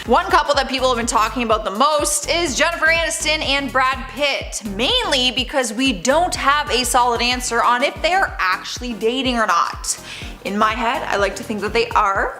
One couple that people have been talking about the most is Jennifer Aniston and Brad Pitt, mainly because we don't have a solid answer on if they are actually dating or not. In my head, I like to think that they are,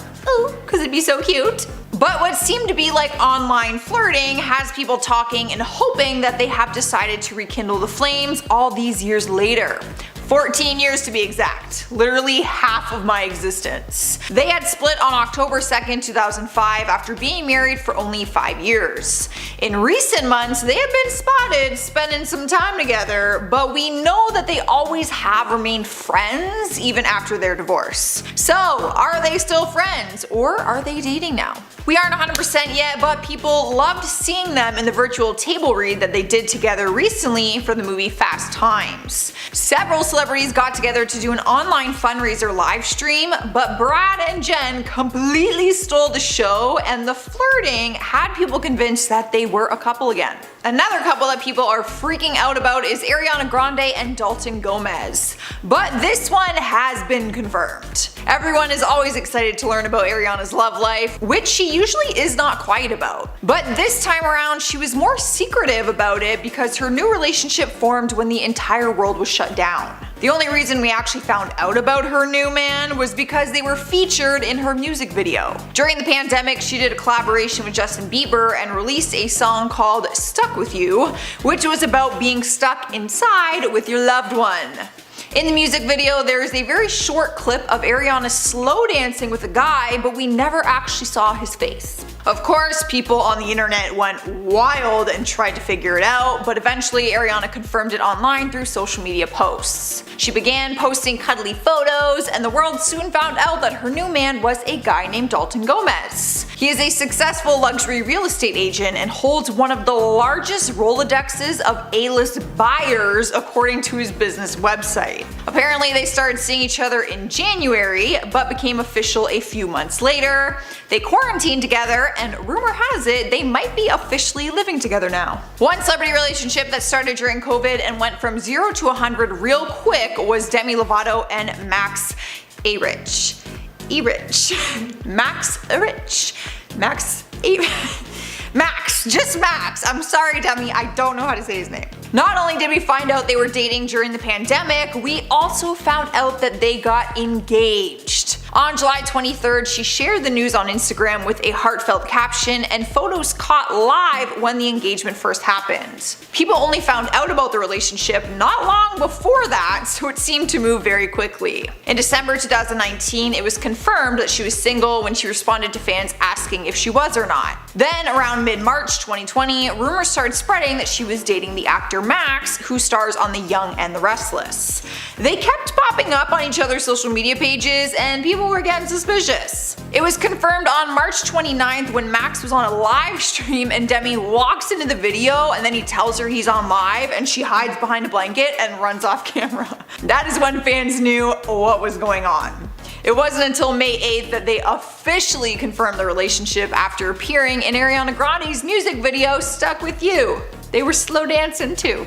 because it'd be so cute. But what seemed to be like online flirting has people talking and hoping that they have decided to rekindle the flames all these years later. 14 years to be exact, literally half of my existence. They had split on October 2nd, 2005 after being married for only 5 years. In recent months, they have been spotted spending some time together, but we know that they always have remained friends even after their divorce. So, are they still friends or are they dating now? We aren't 100% yet, but people loved seeing them in the virtual table read that they did together recently for the movie Fast Times. Several celebrities got together to do an online fundraiser live stream, but Brad and Jen completely stole the show, and the flirting had people convinced that they were a couple again. Another couple that people are freaking out about is Ariana Grande and Dalton Gomez. But this one has been confirmed. Everyone is always excited to learn about Ariana's love life, which she usually is not quiet about. But this time around, she was more secretive about it because her new relationship formed when the entire world was shut down. The only reason we actually found out about her new man was because they were featured in her music video. During the pandemic, she did a collaboration with Justin Bieber and released a song called Stuck With You, which was about being stuck inside with your loved one. In the music video, there is a very short clip of Ariana slow dancing with a guy, but we never actually saw his face. Of course, people on the internet went wild and tried to figure it out, but eventually Ariana confirmed it online through social media posts. She began posting cuddly photos, and the world soon found out that her new man was a guy named Dalton Gomez. He is a successful luxury real estate agent and holds one of the largest Rolodexes of A-list buyers according to his business website. Apparently they started seeing each other in January, but became official a few months later. They quarantined together, and rumor has it they might be officially living together now. One celebrity relationship that started during COVID and went from 0 to 100 real quick was Demi Lovato and Max A-Rich. Max, just Max. I'm sorry, Demi, I don't know how to say his name. Not only did we find out they were dating during the pandemic, we also found out that they got engaged. On July 23rd, she shared the news on Instagram with a heartfelt caption and photos caught live when the engagement first happened. People only found out about the relationship not long before that, so it seemed to move very quickly. In December 2019, it was confirmed that she was single when she responded to fans asking if she was or not. Then around mid-March 2020, rumors started spreading that she was dating the actor Max, who stars on The Young and the Restless. They kept popping up on each other's social media pages, and people were getting suspicious. It was confirmed on March 29th when Max was on a live stream and Demi walks into the video, and then he tells her he's on live and she hides behind a blanket and runs off camera. That is when fans knew what was going on. It wasn't until May 8th that they officially confirmed the relationship after appearing in Ariana Grande's music video Stuck With You. They were slow dancing too.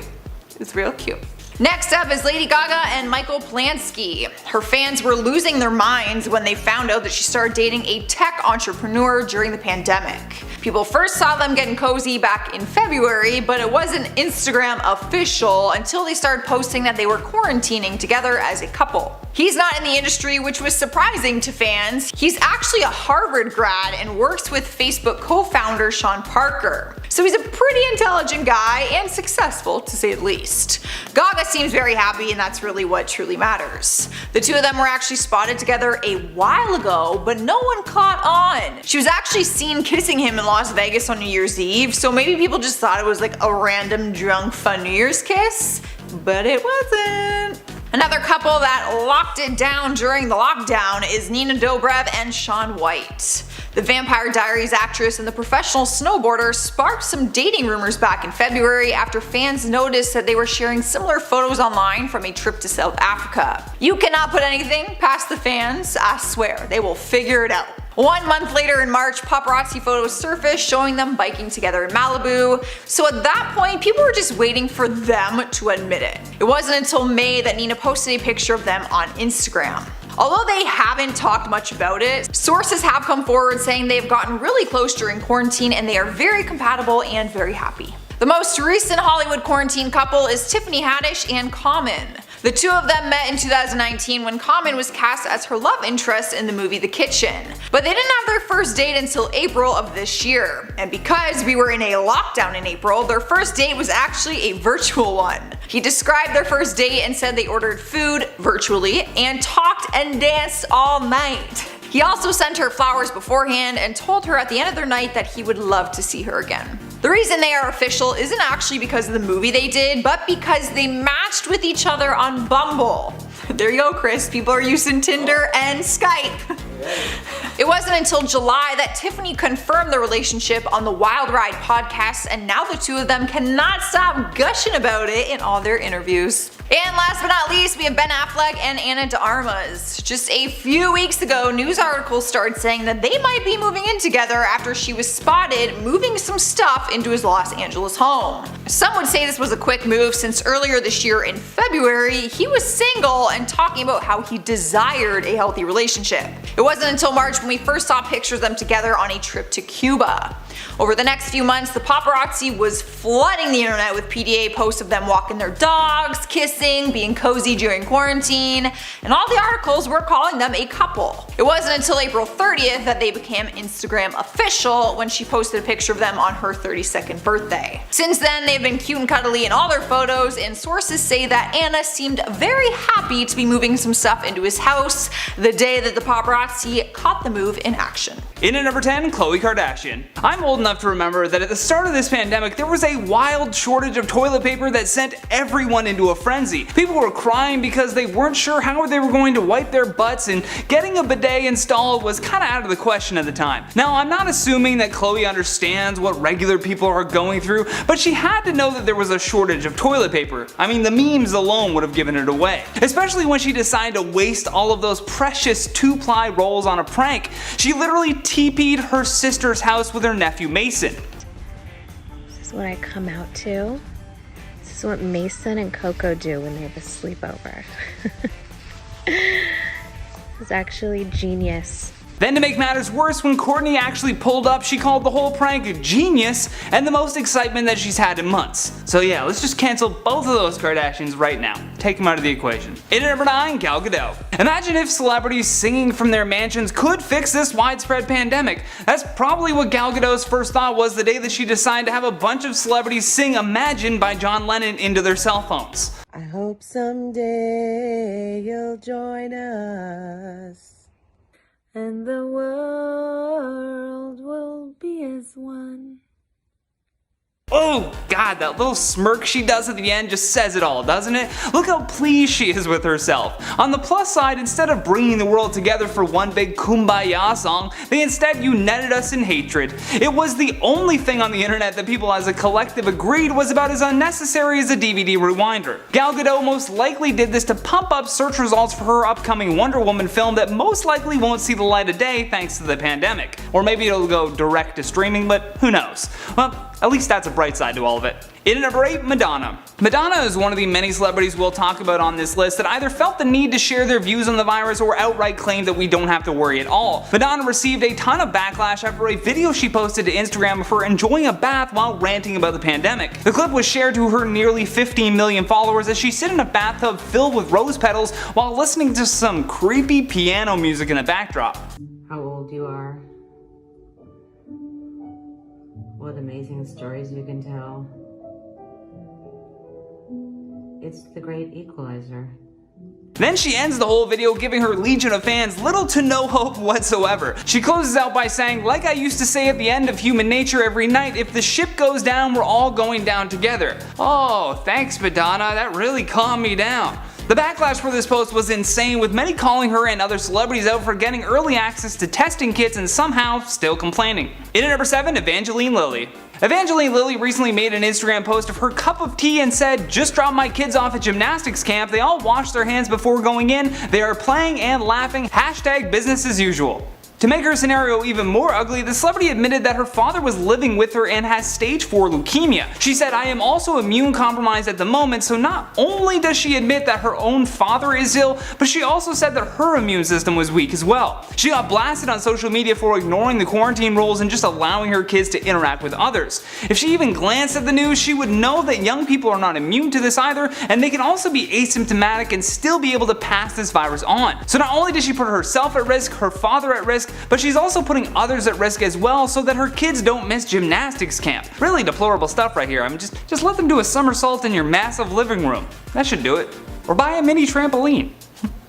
It's real cute. Next up is Lady Gaga and Michael Plansky. Her fans were losing their minds when they found out that she started dating a tech entrepreneur during the pandemic. People first saw them getting cozy back in February, but it wasn't Instagram official until they started posting that they were quarantining together as a couple. He's not in the industry, which was surprising to fans. He's actually a Harvard grad and works with Facebook co-founder Sean Parker. So he's a pretty intelligent guy and successful, to say the least. Gaga seems very happy, and that's really what truly matters. The two of them were actually spotted together a while ago, but no one caught on. She was actually seen kissing him in Las Vegas on New Year's Eve, so maybe people just thought it was like a random drunk fun New Year's kiss, but it wasn't. Another couple that locked it down during the lockdown is Nina Dobrev and Shaun White. The Vampire Diaries actress and the professional snowboarder sparked some dating rumors back in February after fans noticed that they were sharing similar photos online from a trip to South Africa. You cannot put anything past the fans, I swear, they will figure it out. 1 month later in March, paparazzi photos surfaced showing them biking together in Malibu, so at that point people were just waiting for them to admit it. It wasn't until May that Nina posted a picture of them on Instagram. Although they haven't talked much about it, sources have come forward saying they've gotten really close during quarantine and they are very compatible and very happy. The most recent Hollywood quarantine couple is Tiffany Haddish and Common. The two of them met in 2019 when Common was cast as her love interest in the movie The Kitchen. But they didn't have their first date until April of this year. And because we were in a lockdown in April, their first date was actually a virtual one. He described their first date and said they ordered food virtually and talked and danced all night. He also sent her flowers beforehand and told her at the end of their night that he would love to see her again. The reason they are official isn't actually because of the movie they did, but because they matched with each other on Bumble. There you go, Chris. People are using Tinder and Skype. It wasn't until July that Tiffany confirmed their relationship on the Wild Ride podcast, and now the two of them cannot stop gushing about it in all their interviews. And last but not least, we have Ben Affleck and Ana de Armas. Just a few weeks ago, news articles started saying that they might be moving in together after she was spotted moving some stuff into his Los Angeles home. Some would say this was a quick move since earlier this year in February, he was single and talking about how he desired a healthy relationship. It wasn't until March when we first saw pictures of them together on a trip to Cuba. Over the next few months, the paparazzi was flooding the internet with PDA posts of them walking their dogs, kissing, being cozy during quarantine, and all the articles were calling them a couple. It wasn't until April 30th that they became Instagram official when she posted a picture of them on her 32nd birthday. Since then, they've been cute and cuddly in all their photos, and sources say that Anna seemed very happy to be moving some stuff into his house the day that the paparazzi caught the move in action. In at number 10, Khloe Kardashian. I'm old enough to remember that at the start of this pandemic, there was a wild shortage of toilet paper that sent everyone into a frenzy. People were crying because they weren't sure how they were going to wipe their butts, and getting a bidet installed was kinda out of the question at the time. Now, I'm not assuming that Khloe understands what regular people are going through, but she had to know that there was a shortage of toilet paper. I mean, the memes alone would have given it away. Especially when she decided to waste all of those precious 2-ply rolls on a prank. She literally TP'd her sister's house with her nephew Mason. This is what I come out to. This is what Mason and Coco do when they have a sleepover. This is actually genius. Then to make matters worse, when Kourtney actually pulled up, she called the whole prank genius and the most excitement that she's had in months. So yeah, let's just cancel both of those Kardashians right now. Take them out of the equation. In at number 9, Gal Gadot. Imagine if celebrities singing from their mansions could fix this widespread pandemic. That's probably what Gal Gadot's first thought was the day that she decided to have a bunch of celebrities sing Imagine by John Lennon into their cell phones. I hope someday you'll join us, and the world will be as one. Oh god, that little smirk she does at the end just says it all, doesn't it? Look how pleased she is with herself. On the plus side, instead of bringing the world together for one big kumbaya song, they instead united us in hatred. It was the only thing on the internet that people as a collective agreed was about as unnecessary as a DVD rewinder. Gal Gadot most likely did this to pump up search results for her upcoming Wonder Woman film that most likely won't see the light of day thanks to the pandemic. Or maybe it'll go direct to streaming, but who knows. Well, at least that's a bright side to all of it. In at number 8, Madonna. Madonna is one of the many celebrities we'll talk about on this list that either felt the need to share their views on the virus or outright claimed that we don't have to worry at all. Madonna received a ton of backlash after a video she posted to Instagram of her enjoying a bath while ranting about the pandemic. The clip was shared to her nearly 15 million followers as she sit in a bathtub filled with rose petals while listening to some creepy piano music in the backdrop. How old you are, what amazing stories you can tell. It's the great equalizer. Then she ends the whole video giving her legion of fans little to no hope whatsoever. She closes out by saying, like I used to say at the end of Human Nature every night, if the ship goes down, we're all going down together. Oh, thanks Madonna, that really calmed me down. The backlash for this post was insane, with many calling her and other celebrities out for getting early access to testing kits and somehow still complaining. In at number 7, Evangeline Lilly. Evangeline Lilly recently made an Instagram post of her cup of tea and said, just dropped my kids off at gymnastics camp, they all washed their hands before going in, they are playing and laughing, hashtag business as usual. To make her scenario even more ugly, the celebrity admitted that her father was living with her and has stage 4 leukemia. She said, "I am also immune compromised at the moment," so not only does she admit that her own father is ill, but she also said that her immune system was weak as well. She got blasted on social media for ignoring the quarantine rules and just allowing her kids to interact with others. If she even glanced at the news, she would know that young people are not immune to this either, and they can also be asymptomatic and still be able to pass this virus on. So not only does she put herself at risk, her father at risk, but she's also putting others at risk as well so that her kids don't miss gymnastics camp. Really deplorable stuff right here. I mean, just let them do a somersault in your massive living room. That should do it. Or buy a mini trampoline.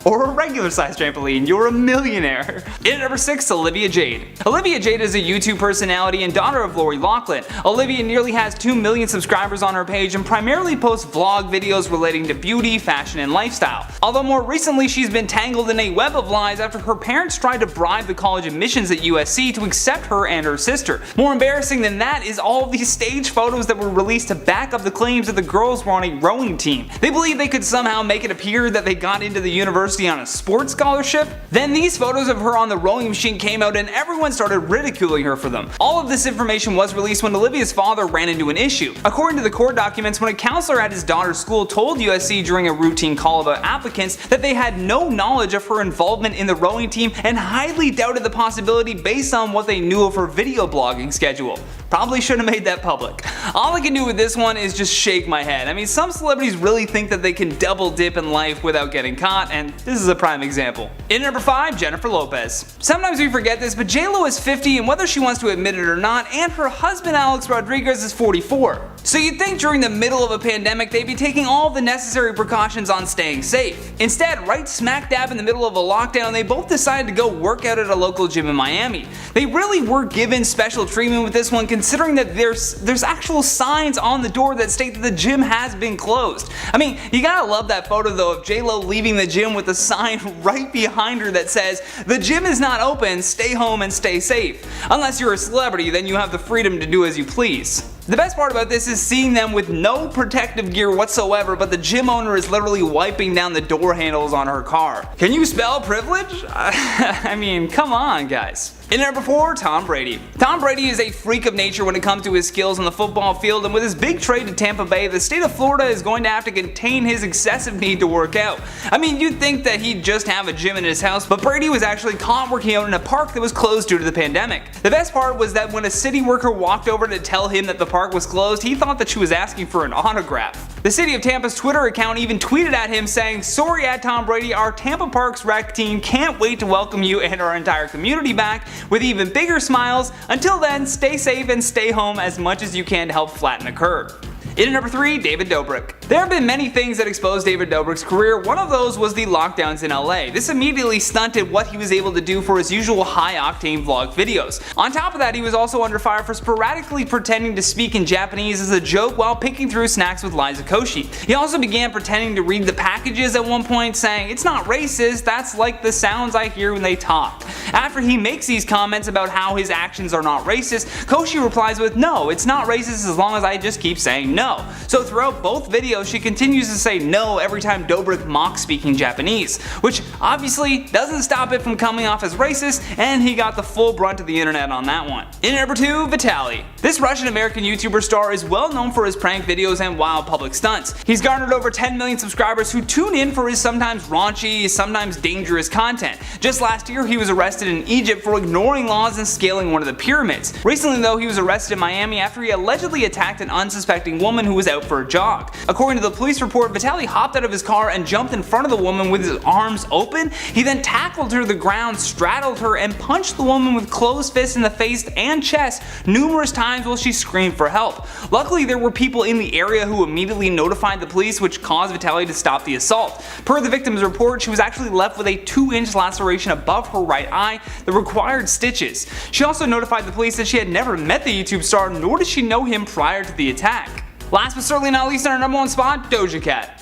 Or a regular size trampoline, you're a millionaire. In at number 6, Olivia Jade. Olivia Jade is a YouTube personality and daughter of Lori Loughlin. Olivia nearly has 2 million subscribers on her page and primarily posts vlog videos relating to beauty, fashion, and lifestyle. Although more recently she's been tangled in a web of lies after her parents tried to bribe the college admissions at USC to accept her and her sister. More embarrassing than that is all of these staged photos that were released to back up the claims that the girls were on a rowing team. They believe they could somehow make it appear that they got into the university on a sports scholarship. Then these photos of her on the rowing machine came out and everyone started ridiculing her for them. All of this information was released when Olivia's father ran into an issue. According to the court documents, when a counselor at his daughter's school told USC during a routine call about applicants that they had no knowledge of her involvement in the rowing team and highly doubted the possibility based on what they knew of her video blogging schedule. Probably should have made that public. All I can do with this one is just shake my head. I mean, some celebrities really think that they can double dip in life without getting caught, and this is a prime example. In number 5, Jennifer Lopez. Sometimes we forget this, but J-Lo is 50, and whether she wants to admit it or not, and her husband Alex Rodriguez is 44. So you'd think during the middle of a pandemic they'd be taking all the necessary precautions on staying safe. Instead, right smack dab in the middle of a lockdown, they both decided to go work out at a local gym in Miami. They really were given special treatment with this one, considering that there's actual signs on the door that state that the gym has been closed. I mean, you gotta love that photo though of J-Lo leaving the gym with a sign right behind her that says, "The gym is not open, stay home and stay safe." Unless you're a celebrity, then you have the freedom to do as you please. The best part about this is seeing them with no protective gear whatsoever, but the gym owner is literally wiping down the door handles on her car. Can you spell privilege? I mean, come on guys. In number 4, Tom Brady. Tom Brady is a freak of nature when it comes to his skills on the football field, and with his big trade to Tampa Bay, the state of Florida is going to have to contain his excessive need to work out. I mean, you'd think that he'd just have a gym in his house, but Brady was actually caught working out in a park that was closed due to the pandemic. The best part was that when a city worker walked over to tell him that the park was closed, he thought that she was asking for an autograph. The city of Tampa's Twitter account even tweeted at him saying, "Sorry at Tom Brady, our Tampa Parks rec team can't wait to welcome you and our entire community back with even bigger smiles. Until then, stay safe and stay home as much as you can to help flatten the curve." In at number 3, David Dobrik. There have been many things that exposed David Dobrik's career. One of those was the lockdowns in LA. This immediately stunted what he was able to do for his usual high-octane vlog videos. On top of that, he was also under fire for sporadically pretending to speak in Japanese as a joke while picking through snacks with Liza Koshy. He also began pretending to read the packages at one point, saying, "It's not racist, that's like the sounds I hear when they talk." After he makes these comments about how his actions are not racist, Koshy replies with, "No, it's not racist as long as I just keep saying no." So throughout both videos, she continues to say no every time Dobrik mocks speaking Japanese, which obviously doesn't stop it from coming off as racist, and he got the full brunt of the internet on that one. In number 2, Vitaly. This Russian-American YouTuber star is well known for his prank videos and wild public stunts. He's garnered over 10 million subscribers who tune in for his sometimes raunchy, sometimes dangerous content. Just last year, he was arrested in Egypt for ignoring laws and scaling one of the pyramids. Recently though, he was arrested in Miami after he allegedly attacked an unsuspecting woman who was out for a jog. According to the police report, Vitaly hopped out of his car and jumped in front of the woman with his arms open. He then tackled her to the ground, straddled her, and punched the woman with closed fists in the face and chest numerous times while she screamed for help. Luckily, there were people in the area who immediately notified the police, which caused Vitaly to stop the assault. Per the victim's report, she was actually left with a 2-inch laceration above her right eye that required stitches. She also notified the police that she had never met the YouTube star, nor did she know him prior to the attack. Last but certainly not least, on our number 1 spot, Doja Cat.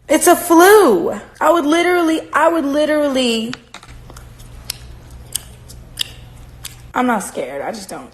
It's a flu. I would literally I'm not scared.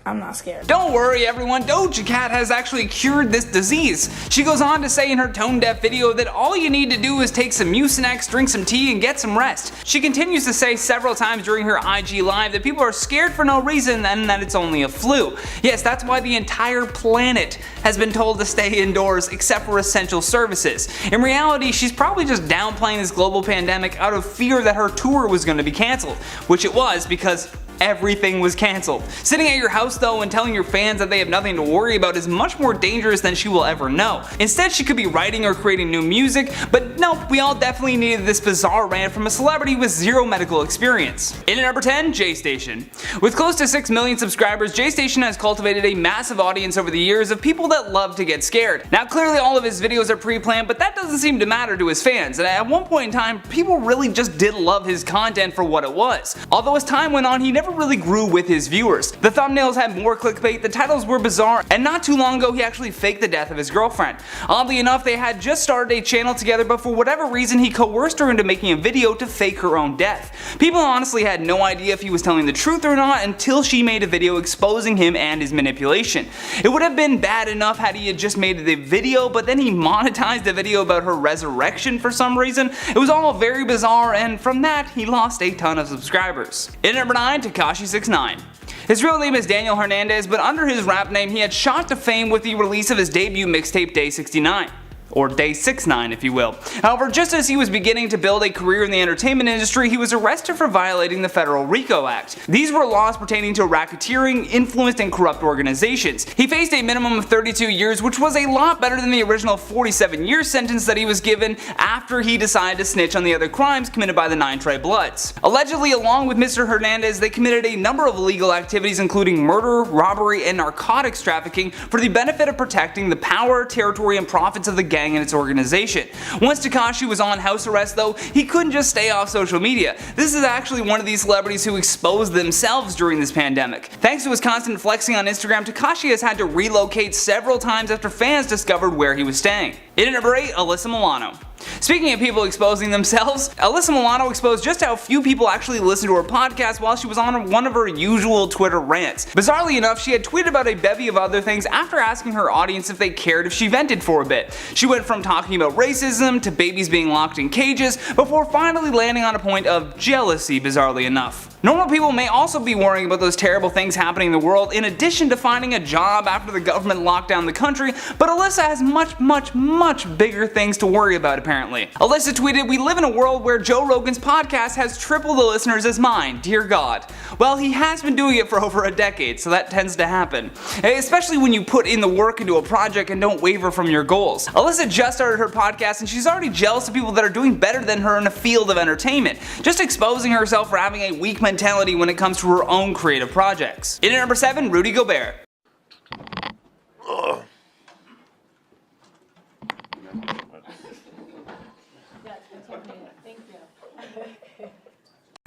I'm not scared. Don't worry everyone, Doja Cat has actually cured this disease. She goes on to say in her tone-deaf video that all you need to do is take some Mucinex, drink some tea, and get some rest. She continues to say several times during her IG live that people are scared for no reason and that it's only a flu. Yes, that's why the entire planet has been told to stay indoors except for essential services. In reality, she's probably just downplaying this global pandemic out of fear that her tour was going to be cancelled, which it was because everything was cancelled. Sitting at your house though and telling your fans that they have nothing to worry about is much more dangerous than she will ever know. Instead, she could be writing or creating new music, but nope, we all definitely needed this bizarre rant from a celebrity with zero medical experience. In at number 10, J Station. With close to 6 million subscribers, J Station has cultivated a massive audience over the years of people that love to get scared. Now clearly all of his videos are pre-planned, but that doesn't seem to matter to his fans, and at one point in time, people really just did love his content for what it was. Although as time went on, he never really grew with his viewers. The thumbnails had more clickbait, the titles were bizarre, and not too long ago he actually faked the death of his girlfriend. Oddly enough, they had just started a channel together, but for whatever reason he coerced her into making a video to fake her own death. People honestly had no idea if he was telling the truth or not until she made a video exposing him and his manipulation. It would have been bad enough had he had just made the video, but then he monetized a video about her resurrection for some reason. It was all very bizarre, and from that he lost a ton of subscribers. In at number 9, Tekashi69. His real name is Daniel Hernandez, but under his rap name he had shot to fame with the release of his debut mixtape Day 69. Or Day 69 if you will. However, just as he was beginning to build a career in the entertainment industry, he was arrested for violating the Federal RICO Act. These were laws pertaining to racketeering, influenced and corrupt organizations. He faced a minimum of 32 years, which was a lot better than the original 47-year sentence that he was given after he decided to snitch on the other crimes committed by the 9 Trey Bloods. Allegedly, along with Mr. Hernandez, they committed a number of illegal activities including murder, robbery, and narcotics trafficking for the benefit of protecting the power, territory, and profits of the gang and its organization. Once Tekashi was on house arrest though, he couldn't just stay off social media. This is actually one of these celebrities who exposed themselves during this pandemic. Thanks to his constant flexing on Instagram, Tekashi has had to relocate several times after fans discovered where he was staying. In at number 8, Alyssa Milano. Speaking of people exposing themselves, Alyssa Milano exposed just how few people actually listen to her podcast while she was on one of her usual Twitter rants. Bizarrely enough, she had tweeted about a bevy of other things after asking her audience if they cared if she vented for a bit. She went from talking about racism to babies being locked in cages before finally landing on a point of jealousy, bizarrely enough. Normal people may also be worrying about those terrible things happening in the world in addition to finding a job after the government locked down the country, but Alyssa has much bigger things to worry about apparently. Alyssa tweeted, "We live in a world where Joe Rogan's podcast has triple the listeners as mine, dear God." Well, he has been doing it for over a decade, so that tends to happen. Especially when you put in the work into a project and don't waver from your goals. Alyssa just started her podcast and she's already jealous of people that are doing better than her in the field of entertainment, just exposing herself for having a weak mentality when it comes to her own creative projects. In at number 7, Rudy Gobert.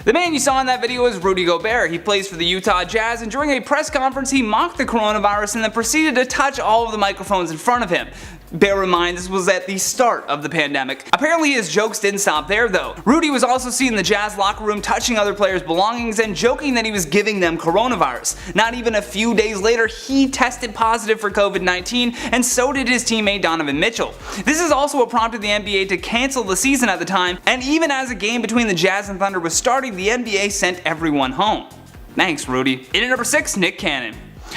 The man you saw in that video is Rudy Gobert. He plays for the Utah Jazz, and during a press conference he mocked the coronavirus and then proceeded to touch all of the microphones in front of him. Bear in mind, this was at the start of the pandemic. Apparently his jokes didn't stop there though. Rudy was also seen in the Jazz locker room touching other players' belongings and joking that he was giving them coronavirus. Not even a few days later, he tested positive for COVID-19, and so did his teammate Donovan Mitchell. This is also what prompted the NBA to cancel the season at the time, and even as a game between the Jazz and Thunder was starting, the NBA sent everyone home. Thanks, Rudy. In at number 6, Nick Cannon.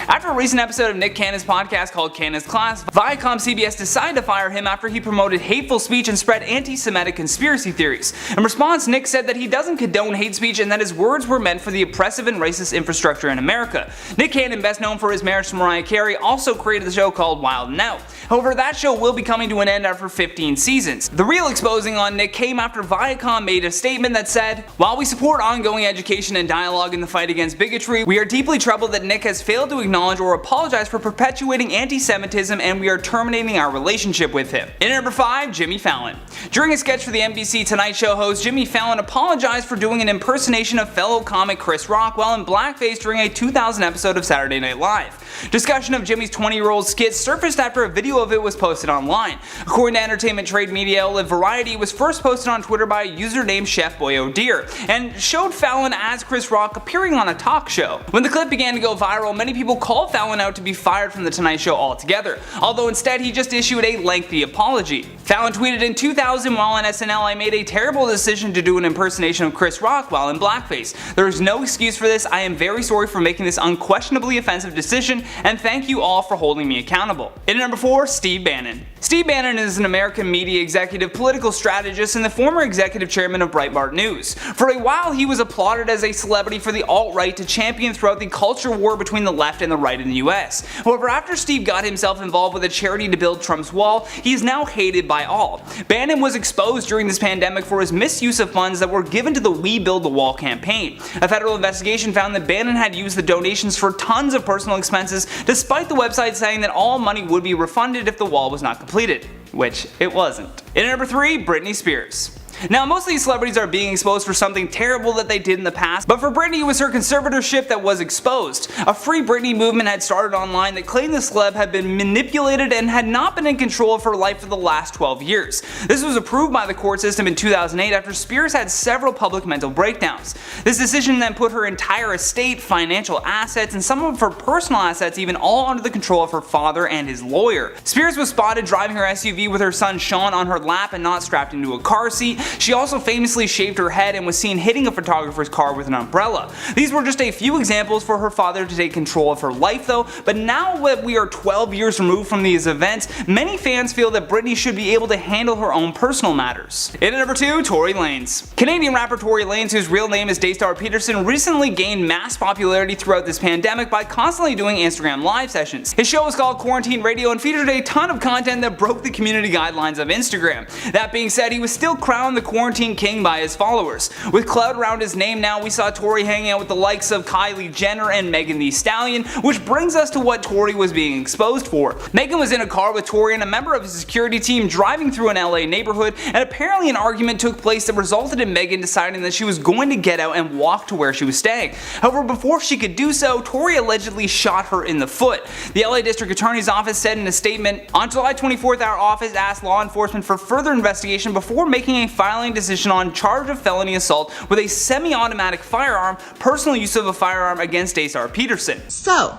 After a recent episode of Nick Cannon's podcast called Cannon's Class, Viacom CBS decided to fire him after he promoted hateful speech and spread anti-Semitic conspiracy theories. In response, Nick said that he doesn't condone hate speech and that his words were meant for the oppressive and racist infrastructure in America. Nick Cannon, best known for his marriage to Mariah Carey, also created the show called Wild 'N Out. However, that show will be coming to an end after 15 seasons. The real exposing on Nick came after Viacom made a statement that said, "While we support ongoing education and dialogue in the fight against bigotry, we are deeply troubled that Nick has failed to acknowledge or apologize for perpetuating anti-Semitism, and we are terminating our relationship with him." In at number 5, Jimmy Fallon. During a sketch for the NBC Tonight Show host, Jimmy Fallon apologized for doing an impersonation of fellow comic Chris Rock while in blackface during a 2000 episode of Saturday Night Live. Discussion of Jimmy's 20-year-old skit surfaced after a video of it was posted online. According to entertainment trade media outlet Variety, it was first posted on Twitter by a user named Chef Boy O'Dear and showed Fallon as Chris Rock appearing on a talk show. When the clip began to go viral, many people called Fallon out to be fired from The Tonight Show altogether, although instead he just issued a lengthy apology. Fallon tweeted, "In 2000 while on SNL I made a terrible decision to do an impersonation of Chris Rock while in blackface. There is no excuse for this. I am very sorry for making this unquestionably offensive decision, and thank you all for holding me accountable." In at number 4, Steve Bannon. Steve Bannon is an American media executive, political strategist, and the former executive chairman of Breitbart News. For a while he was applauded as a celebrity for the alt-right to champion throughout the culture war between the left and the right in the US. However, after Steve got himself involved with a charity to build Trump's wall, he is now hated by all. Bannon was exposed during this pandemic for his misuse of funds that were given to the We Build the Wall campaign. A federal investigation found that Bannon had used the donations for tons of personal expenses, despite the website saying that all money would be refunded if the wall was not completed, which it wasn't. In at number 3, Britney Spears. Now, most of these celebrities are being exposed for something terrible that they did in the past, but for Britney it was her conservatorship that was exposed. A Free Britney movement had started online that claimed the celeb had been manipulated and had not been in control of her life for the last 12 years. This was approved by the court system in 2008 after Spears had several public mental breakdowns. This decision then put her entire estate, financial assets, and some of her personal assets even all under the control of her father and his lawyer. Spears was spotted driving her SUV with her son Sean on her lap and not strapped into a car seat. She also famously shaved her head and was seen hitting a photographer's car with an umbrella. These were just a few examples for her father to take control of her life though, but now that we are 12 years removed from these events, many fans feel that Britney should be able to handle her own personal matters. In at number 2, Tory Lanez. Canadian rapper Tory Lanez, whose real name is Daystar Peterson, recently gained mass popularity throughout this pandemic by constantly doing Instagram live sessions. His show was called Quarantine Radio and featured a ton of content that broke the community guidelines of Instagram. That being said, he was still crowned the Quarantine King by his followers. With clout around his name now, we saw Tory hanging out with the likes of Kylie Jenner and Megan Thee Stallion, which brings us to what Tory was being exposed for. Megan was in a car with Tory and a member of his security team driving through an LA neighborhood, and apparently an argument took place that resulted in Megan deciding that she was going to get out and walk to where she was staying. However, before she could do so, Tory allegedly shot her in the foot. The LA District Attorney's Office said in a statement, "On July 24th, our office asked law enforcement for further investigation before making a filing decision on charge of felony assault with a semi-automatic firearm, personal use of a firearm against Daystar Peterson." So,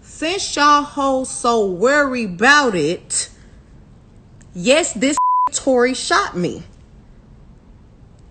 since y'all hoes so worried about it, yes, this Tory shot me.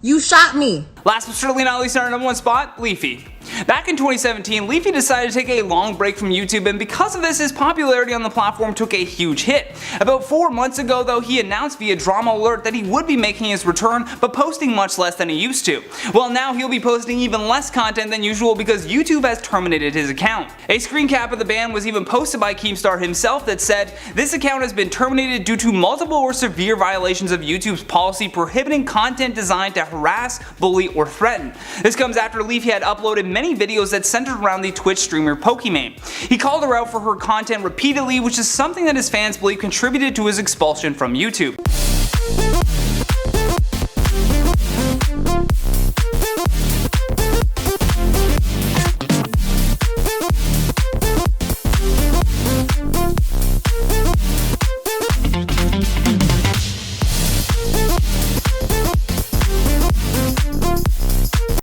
You shot me. Last but certainly not least, on our number 1 spot, Leafy. Back in 2017, Leafy decided to take a long break from YouTube, and because of this, his popularity on the platform took a huge hit. About 4 months ago though, he announced via Drama Alert that he would be making his return, but posting much less than he used to. Well, now he'll be posting even less content than usual because YouTube has terminated his account. A screen cap of the ban was even posted by Keemstar himself that said, "This account has been terminated due to multiple or severe violations of YouTube's policy prohibiting content designed to harass, bully, or threaten." This comes after Leafy had uploaded many videos that centered around the Twitch streamer Pokimane. He called her out for her content repeatedly, which is something that his fans believe contributed to his expulsion from YouTube.